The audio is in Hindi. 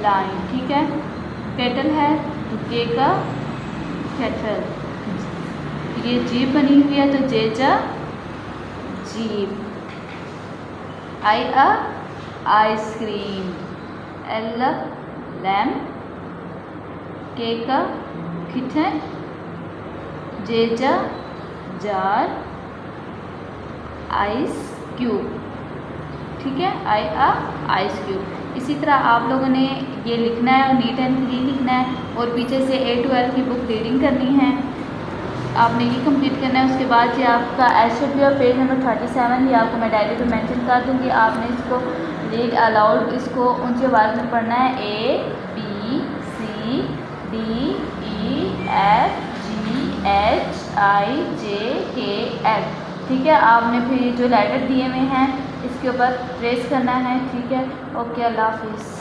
लाइन, ठीक है। केटल है तो के का केटल, ये जीप बनी हुई है तो जे जा जीप, आई अ आइसक्रीम, एल लैम्प, के का किटन, जे जा जार, आइस क्यूब, ठीक है, आई अ आइस क्यूब। इसी तरह आप लोगों ने ये लिखना है और नीट एंड क्लीन लिखना है और पीछे से A to L की बुक रीडिंग करनी है, आपने ये कंप्लीट करना है। उसके बाद ये आपका एच और पेज नंबर 37 ये आपको मैं डायरी पे मेंशन कर दूँगी। आपने इसको रीड अलाउड इसको ऊंची आवाज़ में पढ़ना है, ABCDEFGHIJKL, ठीक है। आपने फिर जो लेटर दिए हुए हैं इसके ऊपर ट्रेस करना है, ठीक है। ओके, अल्लाह हाफिज़।